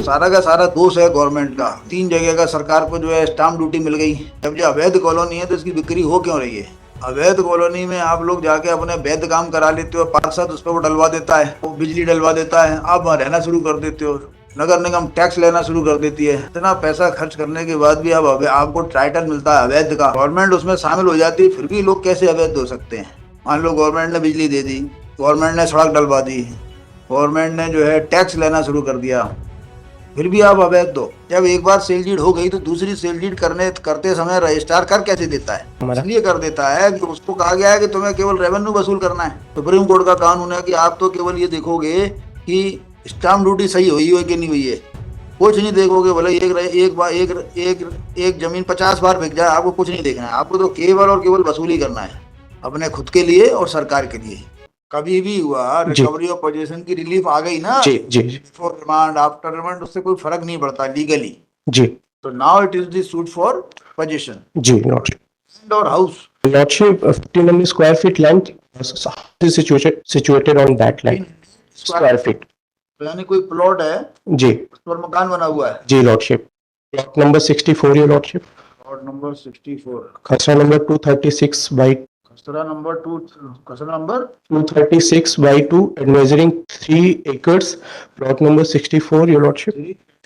सारा का सारा दोष है गवर्नमेंट का। 3 जगह का सरकार को जो है स्टाम्प ड्यूटी मिल गई। जब जो अवैध कॉलोनी है तो इसकी बिक्री हो क्यों रही है? अवैध कॉलोनी में आप लोग जाके अपने वैध काम करा लेते हो, पार्षद उस पर वो डलवा देता है, वो बिजली डलवा देता है, आप वहाँ रहना शुरू कर देते हो, नगर निगम टैक्स लेना शुरू कर देती है। इतना पैसा खर्च करने के बाद भी अब आपको टाइटल मिलता है अवैध का, गवर्नमेंट उसमें शामिल हो जाती है, फिर भी लोग कैसे अवैध हो सकते हैं? मान लो गवर्नमेंट ने बिजली दे दी, गवर्नमेंट ने सड़क डलवा दी, गवर्नमेंट ने जो है टैक्स लेना शुरू कर दिया, फिर भी आप अवैध दो। जब एक बार सेल डीड हो गई तो दूसरी सेल डीड करते समय रजिस्ट्रार कर कैसे देता है? इसलिए कर देता है कि उसको कहा गया है कि तुम्हें केवल रेवेन्यू वसूल करना है। सुप्रीम कोर्ट का कानून है कि आप तो केवल ये देखोगे कि स्टाम्प ड्यूटी सही हुई है कि नहीं हुई है, कुछ नहीं देखोगे। भले एक जमीन 50 बार बिक जाए, आपको कुछ नहीं देखना है, आपको तो केवल और केवल वसूली करना है, अपने खुद के लिए और सरकार के लिए। कभी भी हुआ रिकवरी ऑफ पोजीशन की रिलीफ आ गई ना, जी जी बिफोर रिमांड आफ्टर रिमांड, उससे कोई फर्क नहीं पड़ता लीगली। जी। तो now it is the suit for possession जी लॉर्डशिप। और house. Lordship, 1500 square feet length is situated on that land. Square feet. यानी कोई प्लॉट है जी उस पर मकान बना हुआ है। जी लॉर्डशिप। प्लॉट नंबर 64 ये लॉर्डशिप। प्लॉट नंबर 64, खसरा नंबर 236 by खसरा नंबर 2, खसरा number 236 by 2 and measuring 3 acres. Plot number 64 ये लॉर्डशिप।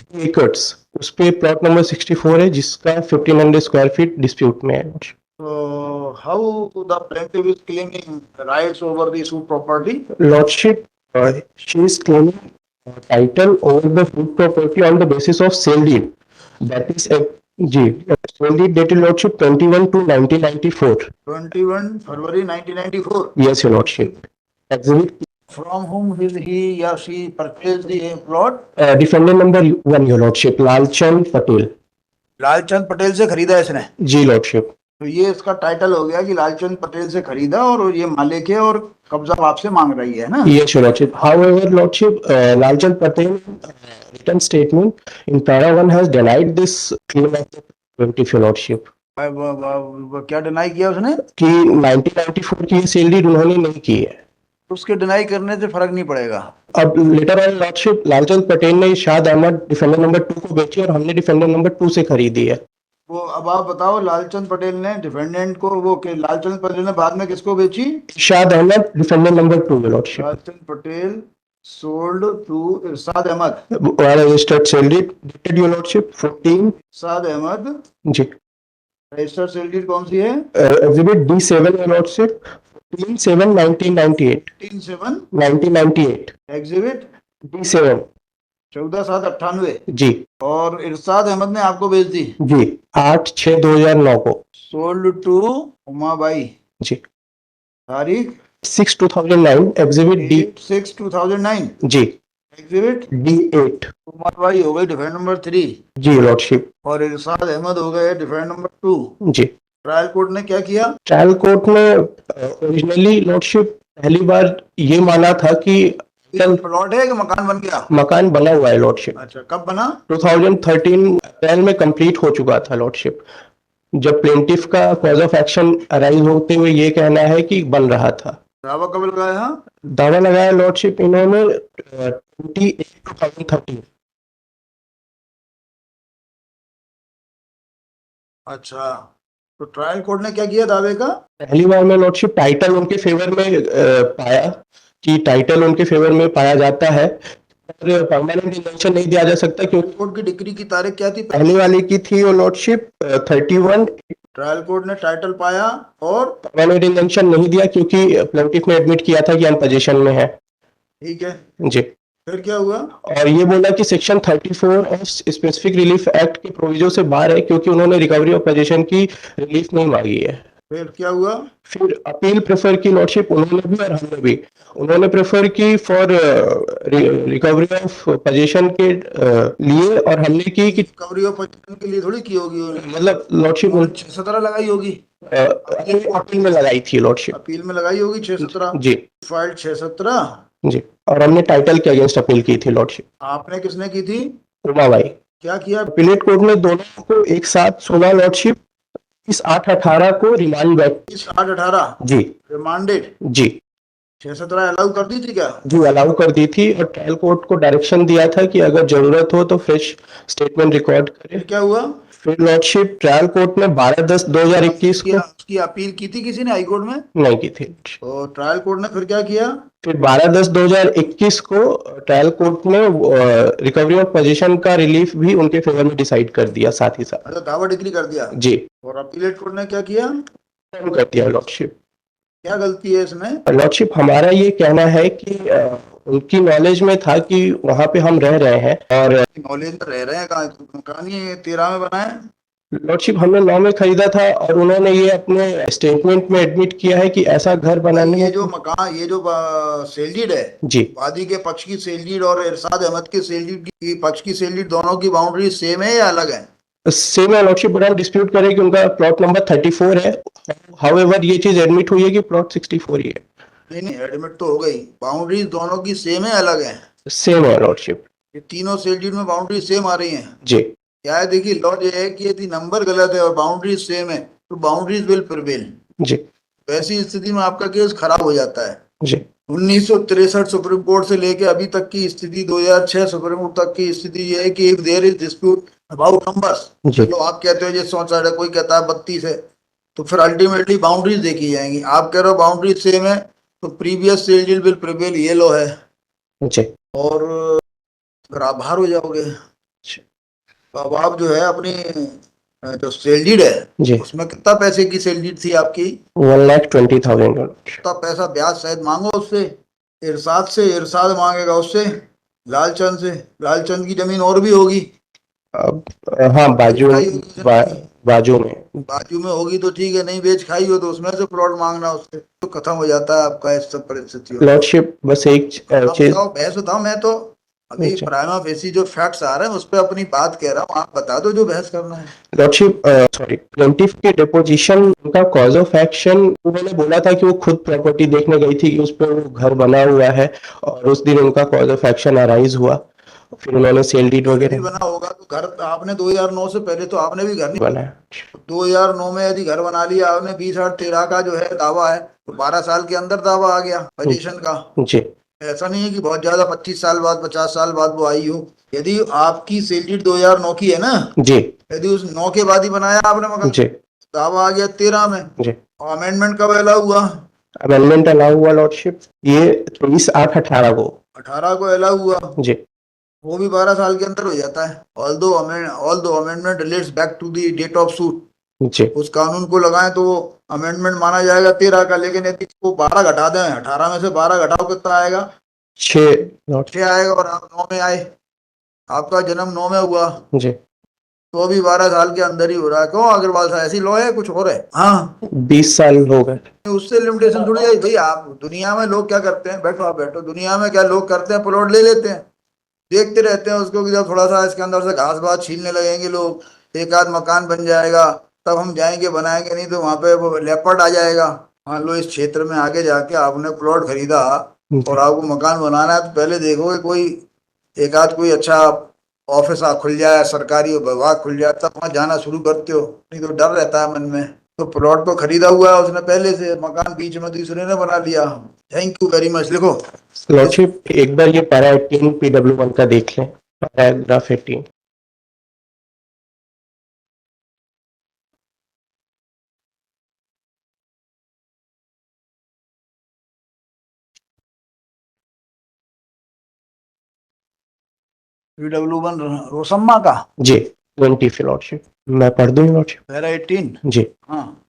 3 acres उस पे प्लॉट नंबर 64 है जिसका 1500 स्क्वायर फीट डिस्प्यूट में है। So how the plaintiff is claiming rights over the suit property? Lordship, she is claiming title over the food property on the basis of sale deed. That is ji sale deed dated Lordship 21 to 1994. 21 February 1994. Yes, your Lordship. Exhibit From whom he or she purchased the plot? defendant number 1, your Lordship, Lalchand Patel. Lalchand Patel से खरीदा इसने। जी lordship. तो ये इसका title हो गया कि लालचंद पटेल से खरीदा और ये मालिक है और कब्जा आपसे मांग रही है ना। Yes, your Lordship. However, Lordship, Lalchand Patel written statement in para 1 has denied this claim of the plaintiff, your Lordship. क्या डिनाई किया उसने? कि 1994 की सेल डीड उन्होंने नहीं की है। उसके डिनाई करने से फर्क नहीं पड़ेगा। अब later on lordship Lalchand Patel ने शाद अहमद डिफेंडर नंबर 2 को बेची और हमने डिफेंडर नंबर 2 से खरीदी है। वो अब आप बताओ, लालचंद पटेल ने डिफेंडेंट को लालचंद पटेल ने बाद में किसको बेची? Shad Ahmad defender number 2 lordship. Lalchand Patel sold to Irshad Ahmad. Registered sale deed dated your lordship 14 Irshad Ahmad ji. Registered sale deed कौन सी है? Exhibit D7 your lordship 14/7/1998। 14/7/1998 exhibit D7 14/7/98 जी। और इरशाद अहमद ने आपको बेच दी जी 8/6/2009 को। सोल्ड टू उमाबाई जी। तारीख 6/2009 एग्जिबिट D 6/2009 जी। एग्जिबिट D8 उमाबाई हो गई डिफेंड नंबर 3 जी लॉर्डशिप। और इरशाद अहमद हो गए डिफेंड नंबर 2। जी। ट्रायल कोर्ट ने क्या किया? ट्रायल कोर्ट ने ओरिजिनली लॉर्डशिप पहली बार ये माना था कि प्लॉट है कि मकान बन गया? मकान बना हुआ है लॉर्डशिप। अच्छा, कब बना? 2013 अप्रैल में कंप्लीट हो चुका था लॉर्डशिप, जब प्लेंटिफ का कॉज ऑफ एक्शन अराइज होते हुए ये कहना है कि बन रहा था। दावा कब लगाया? दावा लगाया लॉर्डशिप इन्होंने 28/2013। अच्छा, तो ट्रायल कोर्ट ने क्या किया दावे का? पहली बार में लॉर्डशिप टाइटल उनके फेवर में पाया कि टाइटल उनके फेवर में पाया जाता है और परमानेंट इंजंक्शन नहीं दिया जा सकता क्योंकि कोर्ट की डिग्री की तारीख क्या थी? पहली वाले की थी वो लॉर्डशिप 31। ट्रायल कोर्ट ने टाइटल पाया और परमानेंट इंजंक्शन नहीं दिया क्योंकि प्लेंटिफ ने एडमिट किया था कि हम पोजीशन में है। ठीक है जी। फिर क्या हुआ? और ये बोला कि section 34 of specific relief act के प्रोविजन से बाहर है क्योंकि उन्होंने रिकवरी ऑफ पोजीशन की रिलीफ नहीं मांगी है। फिर क्या हुआ? फिर अपील प्रेफर की लॉर्डशिप उन्होंने भी और हमने भी। उन्होंने प्रेफर की फॉर रिकवरी ऑफ पोजीशन के लिए और हमने की कि रिकवरी ऑफ पोजीशन के लिए थोड़ी की होगी, मतलब लॉर्डशिप 6-17 लगाई होगी। अपील में लगाई थी लॉर्डशिप। अपील में लगाई होगी 6-17 जी। फाइल 6-17 जी। और हमने टाइटल के अगेंस्ट अपील की थी लॉर्डशिप। आपने किसने की थी? उमाबाई। क्या किया? अपीलेट कोर्ट ने दोनों को एक साथ सुना लॉर्डशिप। इस 8/18 को रिमांड बैक। इस 8/18 जी रिमांडेड जी। 617 अलाउ कर दी थी क्या? जी अलाउ कर दी थी और ट्रायल कोर्ट को डायरेक्शन दिया था कि अगर जरूरत हो तो फ्रेश स्टेटमेंट रिकॉर्ड करे। फिर क्या हुआ? फिर लॉर्डशिप ट्रायल कोर्ट ने 12/10/2021 को उसकी अपील की थी किसी ने हाई कोर्ट में? नहीं की थी। तो ट्रायल कोर्ट ने फिर क्या किया? फिर 12/10/2021 को ट्रायल कोर्ट ने रिकवरी ऑफ पोजीशन का रिलीफ भी उनके फेवर में डिसाइड कर दिया साथ ही साथ। अच्छा, दावा डिक्री कर दिया। जी और अपीलेट कोर्ट ने क्या किया? कम कर दिया लॉर्डशिप। क्या गलती है इसमें? लॉर्डशिप हमारा ये कहना है कि उनकी नॉलेज में था कि वहां पे हम रह रहे हैं और नॉलेज में रह रहे हैं कहाँ? कहानी है 13 में बनाए। लॉर्डशिप हमने 9 में खरीदा था और उन्होंने ये अपने स्टेटमेंट में एडमिट किया है कि ऐसा घर बनाने ये में जो मकान, ये जो सेल डीड है, जी वादी के पक्ष की सेल डीड और इरशाद अहमद के सेल डीड की पक्ष की सेल डीड, दोनों की बाउंड्री सेम है या अलग है? सेम है लॉर्डशिप, बट हम डिस्प्यूट करें कि उनका प्लॉट नंबर 34 है। हाउएवर ये चीज एडमिट हुई है कि प्लॉट 64 ही है। नहीं नहीं, एडमिट तो हो गई, बाउंड्री दोनों की सेम है अलग है? सेम है लॉर्डशिप। ये तीनों सेल डीड में बाउंड्री सेम आ रही है। जी क्या है, देखिए लॉ ये है कि यदि नंबर गलत है और बाउंड्री सेम है तो बाउंड्रीज विल प्रिवेल। जी वैसी स्थिति में आपका केस खराब हो जाता है। जी 1963 सुप्रीम कोर्ट से लेके अभी तक की स्थिति, 2006 सुप्रीम कोर्ट तक की स्थिति ये है कि if there is dispute about numbers, जी चलो आप कहते हो ये 64 है, कोई कहता है 32 है, तो फिर अल्टीमेटली बाउंड्रीज देखी जाएंगी। आप कह रहे हो बाउंड्रीज सेम है तो previous sale deed will prevail, ये लो है, जी और फिर आप बाहर हो जाओगे। तो अब आप जो है अपनी जो सेल डीड है जी उसमें कितना पैसे की सेल डीड थी आपकी? 1,20,000 उतना पैसा ब्याज सहित मांगो उससे, इरशाद से, इरशाद मांगेगा उससे, लालचंद से, लालचंद की जमीन और भी होगी, अब हाँ बाजू खाई होगी बाजू में बाजू में होगी तो ठीक है, नहीं बेच खाई हो तो उसमें से प्लॉट मांगना उससे, तो खत्म हो जाता है आपका इस सब परिस्थितियों में। लॉर्डशिप बस एक आप चीज। बताओ, बहस बताओ, मैं तो अभी अच्छा प्राइमा फेसी जो फैक्ट्स आ रहे हैं उस पर अपनी बात कह रहा हूँ, आप बता दो जो बहस करना है। लॉर्डशिप सॉरी प्लेंटिफ के डिपोजिशन उनका कॉज ऑफ एक्शन, उन्होंने बोला था कि वो खुद प्रॉपर्टी देखने गई थी कि उस पर वो घर बना हुआ है और उस दिन उनका कॉज ऑफ एक्शन अराइज हुआ, फिर उन्होंने सेल डीड नहीं वगैरह बना होगा तो घर आपने 2009 से पहले तो आपने भी घर नहीं बनाया। 2009 में यदि घर बना लिया आपने, 20/8/13 का जो है दावा है, तो 12 साल के अंदर दावा आ गया पोजीशन का। जी ऐसा नहीं है कि बहुत ज्यादा 25 साल बाद 50 साल बाद वो आई हो। यदि आपकी सेल डीड 2009 की है ना, जी यदि उस 9 के बाद ही बनाया आपने मकान, जी दावा आ गया 13 में, जी और अमेंडमेंट कब अलाउ हुआ? अमेंडमेंट अलाउ हुआ लॉर्डशिप ये 23/8/18 को। 18 को अलाउ हुआ, जी वो भी 12 साल के अंदर हो जाता है। Although amendment relates back to the date of suit, जी उस कानून को लगाएं तो वो अमेंडमेंट माना जाएगा 13 का, लेकिन यदि इसको 12 घटा दें, 18 में से 12 घटाओ कितना आएगा? 6 लॉर्ड 6 आएगा, और आप 9 में आए, आपका जन्म 9 में हुआ, जी तो अभी 12 साल के अंदर ही हो रहा है। क्यों अग्रवाल साहब, ऐसी लॉ है कुछ और है? हाँ, 20 साल हो गए। उससे लिमिटेशन थोड़ी है भाई। आप दुनिया में लोग क्या करते हैं, बैठो आप बैठो, दुनिया में क्या लोग करते हैं, प्लॉट ले लेते हैं, देखते रहते हैं उसको कि जब थोड़ा सा इसके अंदर से घास बास छीलने लगेंगे लोग, एक आध मकान बन जाएगा, तब हम जाएंगे बनाएंगे, नहीं तो वहां पे वो लेपर्ड आ जाएगा। मान लो इस क्षेत्र में आगे जाके आपने प्लॉट खरीदा और आपको मकान बनाना है, तो पहले देखोगे कोई एक आध कोई अच्छा ऑफिस खुल जाए, सरकारी विभाग खुल जाए, तब वहां जाना शुरू करते हो, नहीं तो डर रहता है मन में। तो प्लॉट तो खरीदा हुआ है उसने पहले से, मकान बीच में दूसरे ने बना लिया। Thank you very much. लिखो लॉर्डशिप एक बार ये पैरा 18 PW1 का देख लें, पैराग्राफ 18। PW1 रोसम्मा का जी 20 लॉर्डशिप मैं पढ़ दूं लॉर्डशिप। पैरा 18। जी हाँ,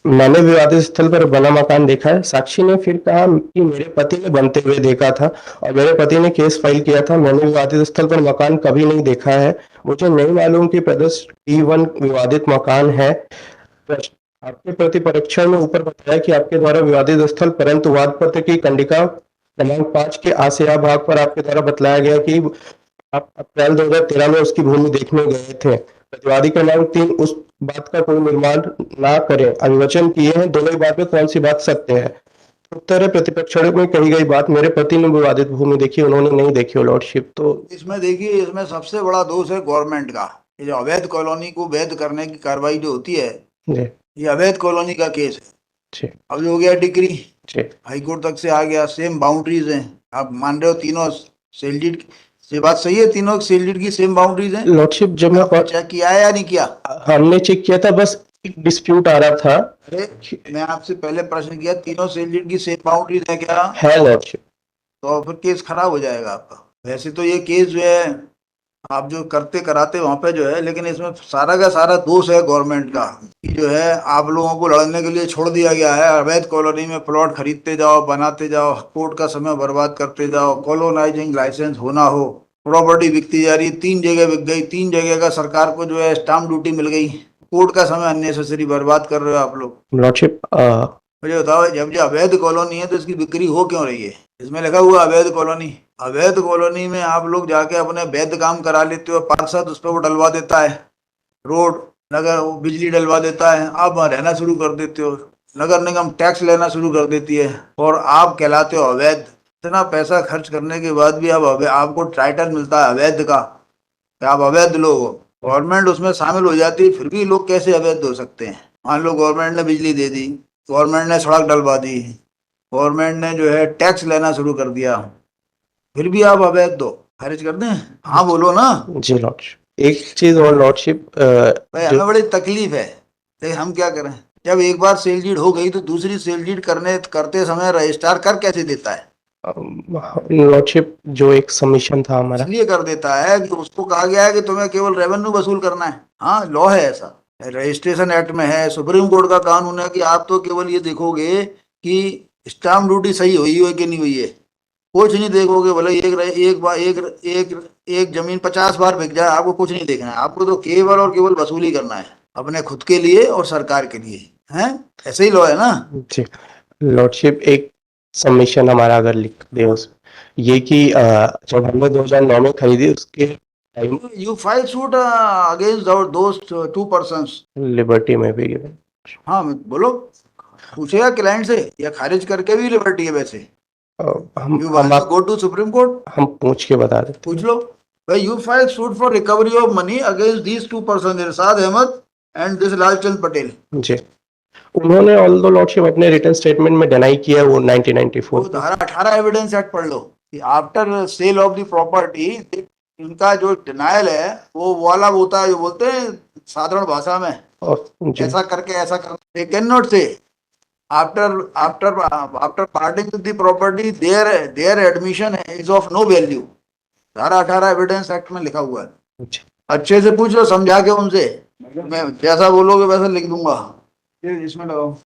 मैंने विवादित स्थल पर बना मकान देखा है। साक्षी ने फिर कहा कि मेरे पति ने बनते हुए देखा था और मेरे पति ने केस फाइल किया था। मैंने विवादित स्थल पर मकान कभी नहीं देखा है। मुझे नहीं मालूम कि प्रदर्श T1 विवादित मकान है। आपके प्रति परीक्षण में ऊपर बताया कि आपके द्वारा विवादित स्थल, परंतु वाद पत्र की कंडिका क्रमांक 5 के आशया भाग पर आपके द्वारा बतलाया गया कि आप अप्रैल 2013 में उसकी भूमि देखने गए थे। प्रतिवादी क्रमांक 3 उस बात का कोई निर्माण ना करें, अभिवचन किए हैं। दोनों ही बात में कौन सी बात सत्य है? उत्तर है प्रतिपक्षण में कही गई बात, मेरे पति ने विवादित भूमि देखी, उन्होंने नहीं देखी लॉर्डशिप। तो इसमें देखिए, इसमें सबसे बड़ा दोष है गवर्नमेंट का। ये जो अवैध कॉलोनी को वैध करने की कार्रवाई जो होती है, जी ये अवैध कॉलोनी का केस है। जी अब जो हो गया डिक्री, जी हाई कोर्ट तक से आ गया, सेम बाउंड्रीज हैं। आप मान रहे हो तीनों सेल डीड, ये बात सही है, तीनों सेल डीड की सेम बाउंड्रीज हैं? लॉर्डशिप, जब मैं आपने चेक किया है या नहीं किया? हमने चेक किया था, बस एक डिस्प्यूट आ रहा था। अरे मैं आपसे पहले प्रश्न किया, तीनों सेल डीड की सेम बाउंड्रीज है क्या? है लॉर्डशिप। तो फिर केस खराब हो जाएगा आपका। वैसे तो ये केस जो है आप जो करते कराते वहां पे जो है, लेकिन इसमें सारा का सारा दोष है गवर्नमेंट का, कि जो है आप लोगों को लड़ने के लिए छोड़ दिया गया है। अवैध कॉलोनी में प्लॉट खरीदते जाओ, बनाते जाओ, कोर्ट का समय बर्बाद करते जाओ, कॉलोनाइजिंग लाइसेंस होना हो, प्रॉपर्टी बिकती जा रही, 3 जगह बिक गई, 3 जगह का सरकार को जो है स्टाम्प ड्यूटी मिल गई, कोर्ट का समय अननेसेसरी बर्बाद कर रहे हो आप लोग। लॉर्डशिप, मुझे बताओ, जब जो अवैध कॉलोनी है तो इसकी बिक्री हो क्यों रही है? इसमें लिखा हुआ अवैध कॉलोनी। अवैध कॉलोनी में आप लोग जाके अपने वैध काम करा लेते हो, पार्षद उस पर वो डलवा देता है, रोड, नगर, वो बिजली डलवा देता है, आप वहाँ रहना शुरू कर देते हो, नगर निगम टैक्स लेना शुरू कर देती है, और आप कहलाते हो अवैध। इतना पैसा खर्च करने के बाद भी आपको टाइटल मिलता है अवैध का, कि आप अवैध लोग हो। गवर्नमेंट उसमें शामिल हो जाती है, फिर भी लोग कैसे अवैध हो सकते हैं? मान लो गवर्नमेंट ने बिजली दे दी, गवर्नमेंट ने सड़क डलवा दी, गवर्नमेंट ने जो है टैक्स लेना शुरू कर दिया, फिर भी आप अवैध दो खारिज कर दें? हाँ बोलो ना जी लॉर्डशिप। एक चीज और लॉर्डशिप, भाई, हमें बड़ी तकलीफ है, लेकिन हम क्या करें? जब एक बार सेल डीड हो गई तो दूसरी सेल डीड करते समय रजिस्ट्रार कर कैसे देता है? लॉर्डशिप, जो एक सबमिशन था हमारा, इसलिए कर देता है कि उसको कहा गया है कि तुम्हें केवल रेवेन्यू वसूल करना है। हाँ, लॉ है ऐसा, रजिस्ट्रेशन एक्ट में है, सुप्रीम कोर्ट का कानून है कि आप तो केवल ये देखोगे कि स्टाम्प ड्यूटी सही हुई है कि नहीं हुई है, कुछ नहीं देखोगे। भले एक बार एक जमीन 50 बार बिक जाए, आपको कुछ नहीं देखना है, आपको तो केवल और केवल वसूली करना है, अपने खुद के लिए और सरकार के लिए। हैं, ऐसे ही लॉ है ना? जी लॉर्डशिप, एक सबमिशन हमारा अगर लिख दे उस ये कि जब हमने 2009 में खरीदी, उसके time you file suit against those 2 persons. Liberty में भी गिवन। हाँ बोलो, पूछेगा क्लाइंट से, या खारिज करके भी लिबर्टी है वैसे? हम यू हम want to go to Supreme Court? हम पूछ के बता देते पूछ लो भाई। You file suit for recovery of money against these 2 person, Irshad Ahmad and this Lalchand Patel. हैं। जी, उन्होंने ऑल दो लॉर्डशिप अपने रिटर्न स्टेटमेंट में डिनाई किया वो वो 1994 धारा 18 एविडेंस एक्ट पढ़ लो कि after sale of the property, इनका जो डिनायल है वो वाला होता है, जो बोलते हैं साधारण भाषा में, जी ऐसा करके ऐसा कर, they can not say after parting with the property their admission is of no value. धारा 18 एविडेंस एक्ट में लिखा हुआ है। जी। अच्छे से पूछ लो, समझा के उनसे, मैं जैसा बोलोगे वैसा लिख दूंगा। इसमें लगाओ।